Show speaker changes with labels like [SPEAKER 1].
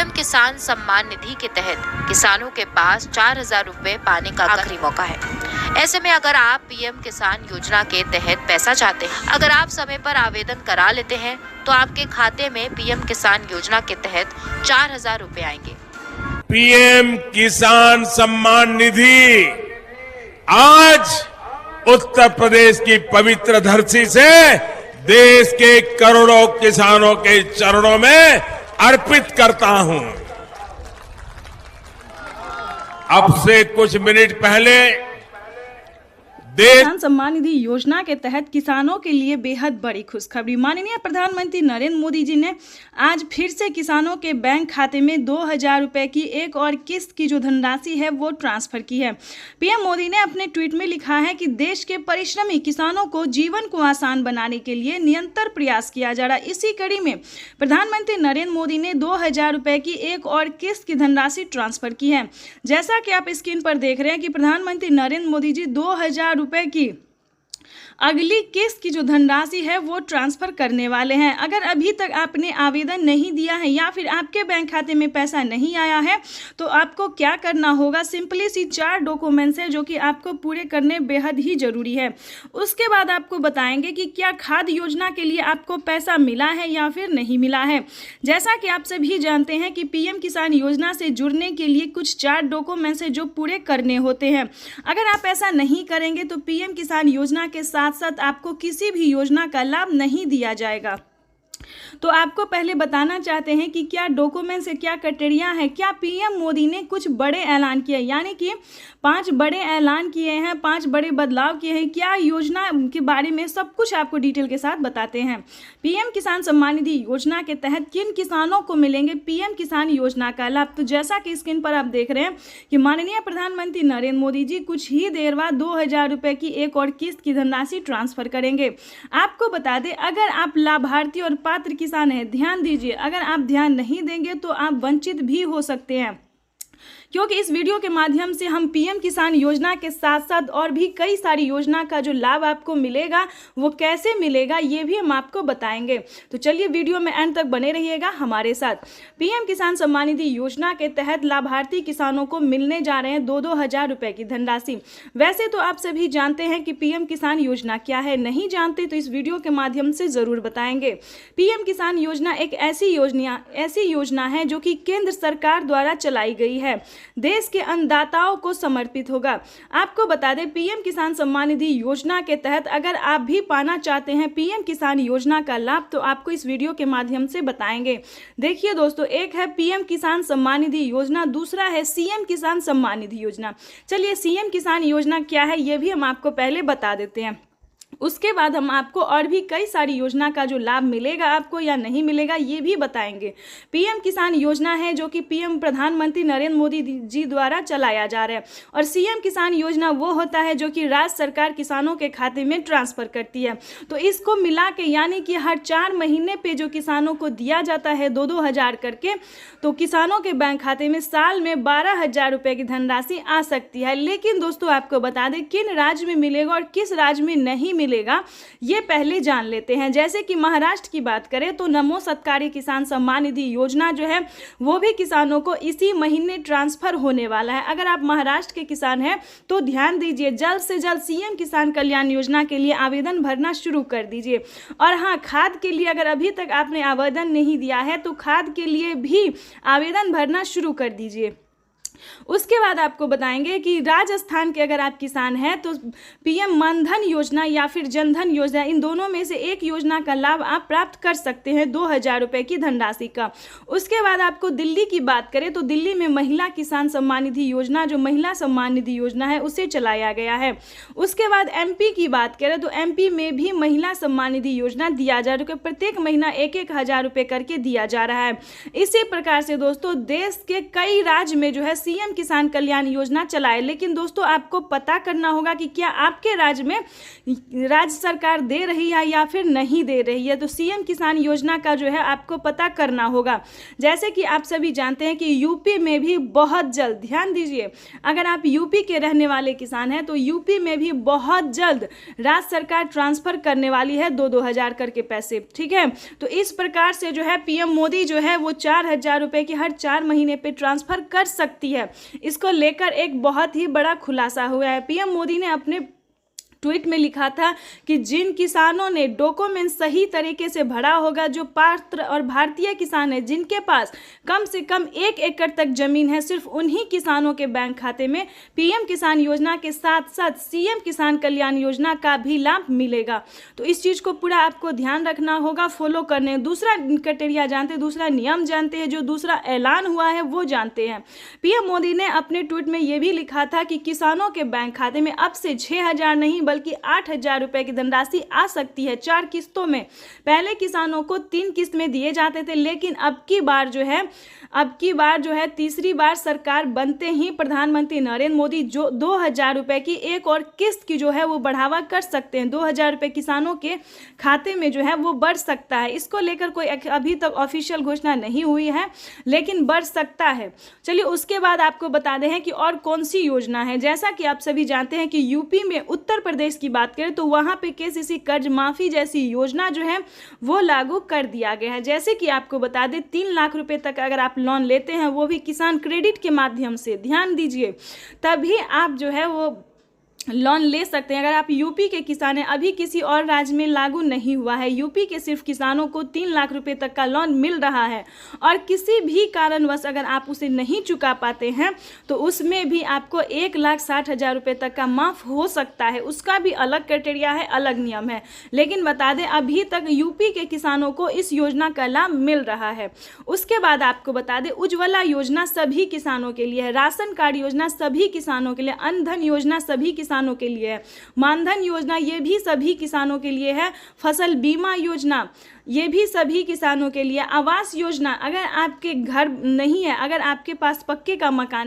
[SPEAKER 1] PM किसान सम्मान निधि के तहत किसानों के पास 4,000 रुपए पाने का आखिरी मौका है। ऐसे में अगर आप पीएम किसान योजना के तहत पैसा चाहते हैं, अगर आप समय पर आवेदन करा लेते हैं तो आपके खाते में पीएम किसान योजना के तहत 4,000 रुपए आएंगे।
[SPEAKER 2] पीएम किसान सम्मान निधि आज उत्तर प्रदेश की पवित्र धरती से देश के करोड़ों किसानों के चरणों में अर्पित करता हूं। अब से कुछ मिनट पहले
[SPEAKER 3] किसान सम्मान निधि योजना के तहत किसानों के लिए बेहद बड़ी खुशखबरी। माननीय प्रधानमंत्री नरेंद्र मोदी जी ने आज फिर से किसानों के बैंक खाते में 2,000 रुपए की एक और किस्त की जो धनराशि है वो ट्रांसफर की है। पीएम मोदी ने अपने ट्वीट में लिखा है कि देश के परिश्रमी किसानों को जीवन को आसान बनाने के लिए निरंतर प्रयास किया जा रहा है। इसी कड़ी में प्रधानमंत्री नरेंद्र मोदी ने 2,000 रुपए की एक और किस्त की धनराशि ट्रांसफर की है। जैसा कि आप स्क्रीन पर देख रहे हैं कि प्रधानमंत्री नरेंद्र मोदी जी 2,000 रुपए की अगली किस्त की जो धनराशि है वो ट्रांसफर करने वाले हैं। अगर अभी तक आपने आवेदन नहीं दिया है या फिर आपके बैंक खाते में पैसा नहीं आया है तो आपको क्या करना होगा, सिंपली सी 4 डॉक्यूमेंट्स है जो कि आपको पूरे करने बेहद ही जरूरी है। उसके बाद आपको बताएंगे कि क्या खाद्य योजना के लिए आपको पैसा मिला है या फिर नहीं मिला है। जैसा कि आप सभी जानते हैं कि पीएम किसान योजना से जुड़ने के लिए कुछ 4 डॉक्यूमेंट्स है जो पूरे करने होते हैं। अगर आप ऐसा नहीं करेंगे तो पीएम किसान योजना के साथ साथ आपको किसी भी योजना का लाभ नहीं दिया जाएगा। तो आपको पहले बताना चाहते हैं कि क्या डॉक्यूमेंट्स है, क्या क्राइटेरिया है। क्या पीएम मोदी ने कुछ बड़े ऐलान किए, यानी कि 5 बड़े ऐलान किए हैं, 5 बड़े बदलाव किए हैं। क्या योजना के बारे में सब कुछ आपको डिटेल के साथ बताते हैं। पीएम किसान सम्मान निधि योजना के तहत किन किसानों को मिलेंगे पीएम किसान योजना का लाभ। तो जैसा कि स्क्रीन पर आप देख रहे हैं कि माननीय प्रधानमंत्री नरेंद्र मोदी जी कुछ ही देर बाद 2,000 रुपए की एक और किस्त की धनराशि ट्रांसफर करेंगे। आपको बता दें, अगर आप लाभार्थी और पात्र किसान है, ध्यान दीजिए, अगर आप ध्यान नहीं देंगे तो आप वंचित भी हो सकते हैं, क्योंकि इस वीडियो के माध्यम से हम पीएम किसान योजना के साथ साथ और भी कई सारी योजना का जो लाभ आपको मिलेगा वो कैसे मिलेगा ये भी हम आपको बताएंगे। तो चलिए वीडियो में एंड तक बने रहिएगा हमारे साथ। पीएम किसान सम्मान निधि योजना के तहत लाभार्थी किसानों को मिलने जा रहे हैं 2,000 रुपए की धनराशि। वैसे तो आप सभी जानते हैं कि पीएम किसान योजना क्या है, नहीं जानते तो इस वीडियो के माध्यम से जरूर बताएंगे। पीएम किसान योजना एक ऐसी योजना है जो कि केंद्र सरकार द्वारा चलाई गई है, देश के अन्नदाताओं को समर्पित होगा। आपको बता दें, पीएम किसान सम्मान निधि योजना के तहत अगर आप भी पाना चाहते हैं पीएम किसान योजना का लाभ तो आपको इस वीडियो के माध्यम से बताएंगे। देखिए दोस्तों, एक है पीएम किसान सम्मान निधि योजना, दूसरा है सीएम किसान सम्मान निधि योजना। चलिए सीएम किसान योजना क्या है ये भी हम आपको पहले बता देते हैं, उसके बाद हम आपको और भी कई सारी योजना का जो लाभ मिलेगा आपको या नहीं मिलेगा ये भी बताएंगे। पीएम किसान योजना है जो कि पीएम प्रधानमंत्री नरेंद्र मोदी जी द्वारा चलाया जा रहा है, और सीएम किसान योजना वो होता है जो कि राज्य सरकार किसानों के खाते में ट्रांसफर करती है। तो इसको मिला के यानी कि हर 4 महीने पे जो किसानों को दिया जाता है 2-2 करके, तो किसानों के बैंक खाते में साल में 12,000 रुपए की धनराशि आ सकती है। लेकिन दोस्तों आपको बता दें किन राज्य में मिलेगा और किस राज्य में नहीं मिलेगा ये पहले जान लेते हैं। जैसे कि महाराष्ट्र की बात करें तो नमो सत्कारी किसान सम्मान निधि योजना जो है वो भी किसानों को इसी महीने ट्रांसफर होने वाला है। अगर आप महाराष्ट्र के किसान हैं तो ध्यान दीजिए, जल्द से जल्द सीएम किसान कल्याण योजना के लिए आवेदन भरना शुरू कर दीजिए। और हाँ, खाद के लिए अगर अभी तक आपने आवेदन नहीं दिया है तो खाद के लिए भी आवेदन भरना शुरू कर दीजिए। उसके बाद आपको बताएंगे कि राजस्थान के अगर आप किसान हैं तो पीएम मानधन योजना या फिर जनधन योजना, इन दोनों में से एक योजना का लाभ आप प्राप्त कर सकते हैं 2,000 रुपए की धनराशि का। उसके बाद आपको दिल्ली की बात करें तो दिल्ली में महिला किसान सम्मान निधि योजना जो महिला सम्मान निधि योजना है उसे चलाया गया है। उसके बाद एमपी की बात करें तो एमपी में भी महिला सम्मान निधि योजना दिया जा रहा है, प्रत्येक महीना 1-1 हज़ार रुपए करके दिया जा रहा है। इसी प्रकार से दोस्तों देश के कई राज्य में जो है सीएम किसान कल्याण योजना चलाए। लेकिन दोस्तों आपको पता करना होगा कि क्या आपके राज्य में राज्य सरकार दे रही है या फिर नहीं दे रही है। तो सीएम किसान योजना का जो है आपको पता करना होगा। जैसे कि आप सभी जानते हैं कि यूपी में भी बहुत जल्द, ध्यान दीजिए, अगर आप यूपी के रहने वाले किसान हैं तो यूपी में भी बहुत जल्द राज्य सरकार ट्रांसफर करने वाली है 2-2 हज़ार करके पैसे, ठीक है। तो इस प्रकार से जो है पीएम मोदी जो है वो 4,000 रुपये की हर 4 महीने पे ट्रांसफर कर सकती है। इसको लेकर एक बहुत ही बड़ा खुलासा हुआ है। पीएम मोदी ने अपने ट्वीट में लिखा था कि जिन किसानों ने डॉक्यूमेंट सही तरीके से भरा होगा, जो पात्र और भारतीय किसान हैं, जिनके पास कम से कम 1 एकड़ तक जमीन है, सिर्फ उन्हीं किसानों के बैंक खाते में पीएम किसान योजना के साथ साथ सीएम किसान कल्याण योजना का भी लाभ मिलेगा। तो इस चीज़ को पूरा आपको ध्यान रखना होगा, फॉलो करने। दूसरा क्राइटेरिया जानते हैं, दूसरा नियम जानते हैं, जो दूसरा ऐलान हुआ है वो जानते हैं। पीएम मोदी ने अपने ट्वीट में ये भी लिखा था कि किसानों के बैंक खाते में अब से 6,000 नहीं बल्कि 8,000 रुपए की धनराशि आ सकती है 4 किस्तों में। पहले किसानों को 3 किस्त में दिए जाते थे, लेकिन अब की बार जो है तीसरी बार सरकार बनते ही प्रधानमंत्री नरेंद्र मोदी जो 2,000 रुपए की एक और किस्त की जो है वो बढ़ावा कर सकते हैं। 2,000 रुपए किसानों के खाते में जो है वो बढ़ सकता है। इसको लेकर कोई अभी तक ऑफिशियल घोषणा नहीं हुई है, लेकिन बढ़ सकता है। चलिए उसके बाद आपको बता दें कि और कौन सी योजना है। जैसा कि आप सभी जानते हैं कि यूपी में, उत्तर प्रदेश की बात करें तो वहां पे केसीसी कर्ज माफी जैसी योजना जो है वो लागू कर दिया गया है। जैसे कि आपको बता दें 3 लाख रुपए तक अगर आप लोन लेते हैं, वो भी किसान क्रेडिट के माध्यम से, ध्यान दीजिए, तभी आप जो है वो लोन ले सकते हैं। अगर आप यूपी के किसान हैं, अभी किसी और राज्य में लागू नहीं हुआ है। यूपी के सिर्फ किसानों को 3 लाख रुपए तक का लोन मिल रहा है, और किसी भी कारणवश अगर आप उसे नहीं चुका पाते हैं तो उसमें भी आपको 1,60,000 रुपये तक का माफ़ हो सकता है। उसका भी अलग क्राइटेरिया है, अलग नियम है। लेकिन बता दें अभी तक यूपी के किसानों को इस योजना का लाभ मिल रहा है। उसके बाद आपको बता दें उज्ज्वला योजना सभी किसानों के लिए है, राशन कार्ड योजना सभी किसानों के लिए, अन्न धन योजना सभी किसानों के लिए है, मानधन योजना ये भी सभी किसानों के लिए है, फसल बीमा योजना ये भी सभी किसानों के लिए, आवास योजना, अगर आपके घर नहीं है, अगर आपके पास पक्के का मकान